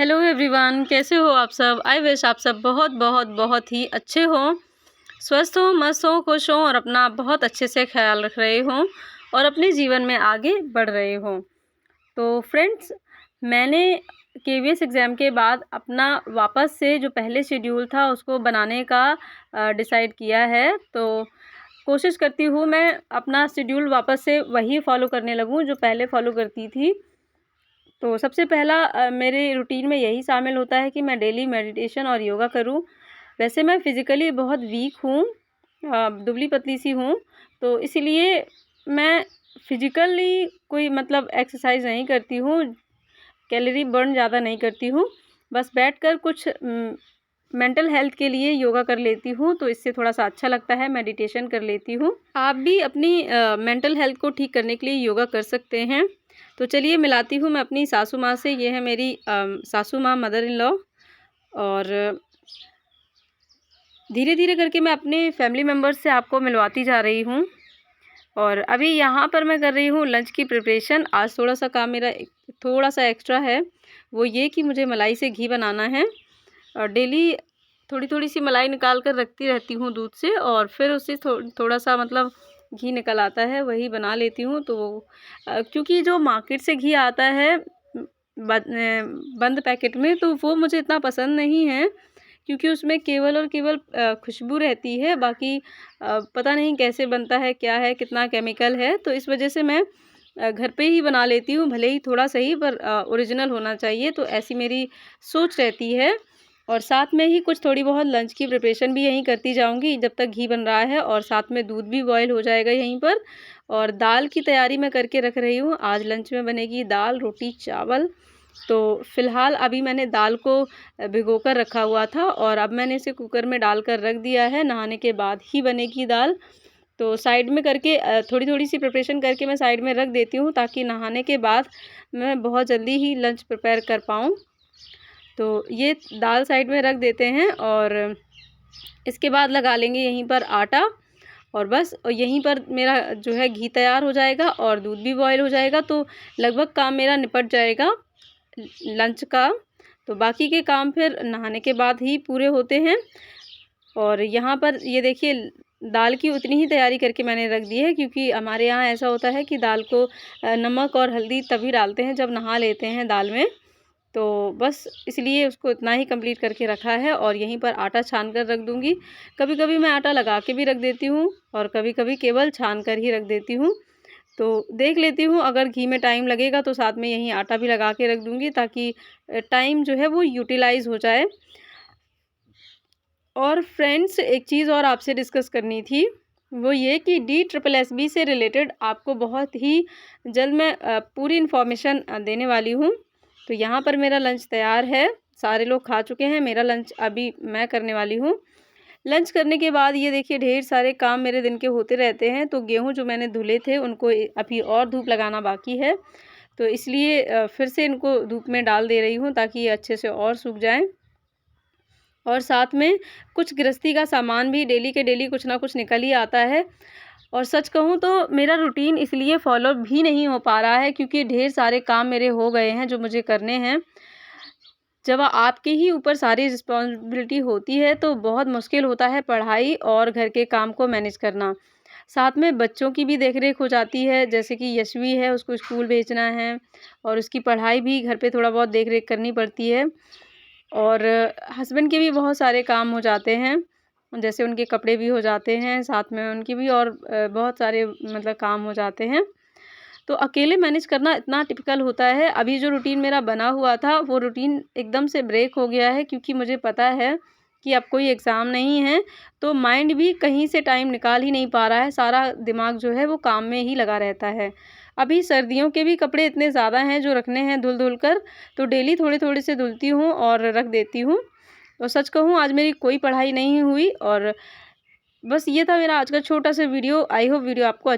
Hello everyone, कैसे हो आप सब। आई विश आप सब बहुत बहुत बहुत ही अच्छे हो, स्वस्थ हो, मस्त हो, खुश हो और अपना बहुत अच्छे से ख्याल रख रहे हो और अपने जीवन में आगे बढ़ रहे हो। तो फ्रेंड्स, मैंने केवीएस एग्ज़ाम के बाद अपना वापस से जो पहले शेड्यूल था उसको बनाने का डिसाइड किया है। तो कोशिश करती हूँ मैं अपना शेड्यूल वापस से वही फॉलो करने लगूँ जो पहले फॉलो करती थी। तो सबसे पहला मेरे रूटीन में यही शामिल होता है कि मैं डेली मेडिटेशन और योगा करूं। वैसे मैं फ़िज़िकली बहुत वीक हूं, दुबली-पतली सी हूं, तो इसीलिए मैं फ़िज़िकली कोई मतलब एक्सरसाइज़ नहीं करती हूं, कैलोरी बर्न ज़्यादा नहीं करती हूं। बस बैठकर कुछ मेंटल हेल्थ के लिए योगा कर लेती हूँ, तो इससे थोड़ा-सा अच्छा लगता है, मेडिटेशन कर लेती हूँ। आप भी अपनी मेंटल हेल्थ को ठीक करने के लिए योगा कर सकते हैं। तो चलिए मिलाती हूँ मैं अपनी सासू माँ से। ये है मेरी सासू माँ, मदर इन लॉ। और धीरे-धीरे करके मैं अपने फैमिली मेम्बर्स से आपको मिलवाती जा रही हूँ। और अभी यहाँ पर मैं कर रही हूँ लंच की प्रिपरेशन। आज थोड़ा-सा काम मेरा थोड़ा-सा एक्स्ट्रा है, वो ये कि मुझे मलाई से घी बनाना है। और डेली थोड़ी-थोड़ी सी मलाई निकाल कर रखती रहती हूँ दूध से, और फिर उससे थोड़ा-सा मतलब घी निकल आता है, वही बना लेती हूँ। तो क्योंकि जो मार्केट से घी आता है बंद पैकेट में, तो वो मुझे इतना पसंद नहीं है, क्योंकि उसमें केवल और केवल खुशबू रहती है। बाकी पता नहीं कैसे बनता है, क्या है, कितना केमिकल है। तो इस वजह से मैं घर पे ही बना लेती हूँ, भले ही थोड़ा सही, पर ओरिजिनल होना चाहिए। तो ऐसी मेरी सोच रहती है। और साथ में ही कुछ थोड़ी बहुत लंच की प्रिपरेशन भी यहीं करती जाऊँगी जब तक घी बन रहा है, और साथ में दूध भी बॉयल हो जाएगा यहीं पर। और दाल की तैयारी मैं करके रख रही हूँ। आज लंच में बनेगी दाल, रोटी, चावल। तो फ़िलहाल अभी मैंने दाल को भिगो कर रखा हुआ था, और अब मैंने इसे कुकर में डालकर रख दिया है। नहाने के बाद ही बनेगी दाल। तो साइड में करके थोड़ी-थोड़ी सी प्रिपरेशन करके मैं साइड में रख देती हूँ, ताकि नहाने के बाद मैं बहुत जल्दी ही लंच प्रिपेयर कर पाऊँ। तो ये दाल साइड में रख देते हैं, और इसके बाद लगा लेंगे यहीं पर आटा। और बस यहीं पर मेरा जो है घी तैयार हो जाएगा और दूध भी बॉयल हो जाएगा। तो लगभग काम मेरा निपट जाएगा लंच का। तो बाकी के काम फिर नहाने के बाद ही पूरे होते हैं। और यहाँ पर ये देखिए, दाल की उतनी ही तैयारी करके मैंने रख दी है, क्योंकि हमारे यहाँ ऐसा होता है कि दाल को नमक और हल्दी तभी डालते हैं जब नहा लेते हैं दाल में। तो बस इसलिए उसको इतना ही कंप्लीट करके रखा है, और यहीं पर आटा छान कर रख दूँगी। कभी-कभी मैं आटा लगा के भी रख देती हूँ, और कभी-कभी केवल छान कर ही रख देती हूँ। तो देख लेती हूँ, अगर घी में टाइम लगेगा तो साथ में यहीं आटा भी लगा के रख दूँगी, ताकि टाइम जो है वो यूटिलाइज़ हो जाए। और फ्रेंड्स, एक चीज़ और आपसे डिस्कस करनी थी, वो ये कि DSSB से रिलेटेड आपको बहुत ही जल्द मैं पूरी इन्फॉर्मेशन देने वाली हूँ। तो यहाँ पर मेरा लंच तैयार है, सारे लोग खा चुके हैं, मेरा लंच अभी मैं करने वाली हूँ। लंच करने के बाद ये देखिए, ढेर सारे काम मेरे दिन के होते रहते हैं। तो गेहूँ जो मैंने धुले थे उनको अभी और धूप लगाना बाकी है, तो इसलिए फिर से इनको धूप में डाल दे रही हूँ, ताकि ये अच्छे से और सूख जाएँ। और साथ में कुछ गृहस्थी का सामान भी डेली के डेली कुछ ना कुछ निकल ही आता है। और सच कहूँ तो मेरा रूटीन इसलिए फॉलो भी नहीं हो पा रहा है, क्योंकि ढेर सारे काम मेरे हो गए हैं जो मुझे करने हैं। जब आपके ही ऊपर सारी रिस्पॉन्सिबिलिटी होती है, तो बहुत मुश्किल होता है पढ़ाई और घर के काम को मैनेज करना। साथ में बच्चों की भी देख-रेख हो जाती है, जैसे कि यशवी है, उसको स्कूल भेजना है, और उसकी पढ़ाई भी घर पे थोड़ा बहुत देख-रेख करनी पड़ती है। और हस्बैंड के भी बहुत सारे काम हो जाते हैं, जैसे उनके कपड़े भी हो जाते हैं, साथ में उनकी भी और बहुत सारे मतलब काम हो जाते हैं। तो अकेले मैनेज करना इतना टिपिकल होता है। अभी जो रूटीन मेरा बना हुआ था, वो रूटीन एकदम से ब्रेक हो गया है, क्योंकि मुझे पता है कि अब कोई एग्ज़ाम नहीं है, तो माइंड भी कहीं से टाइम निकाल ही नहीं पा रहा है। सारा दिमाग जो है वो काम में ही लगा रहता है। अभी सर्दियों के भी कपड़े इतने ज़्यादा हैं जो रखने हैं धुल-धुल कर, तो डेली थोड़े-थोड़े से धुलती हूँ और रख देती हूँ। और सच कहूँ, आज मेरी कोई पढ़ाई नहीं हुई। और बस ये था मेरा आज का छोटा-सा वीडियो। आई होप वीडियो आपको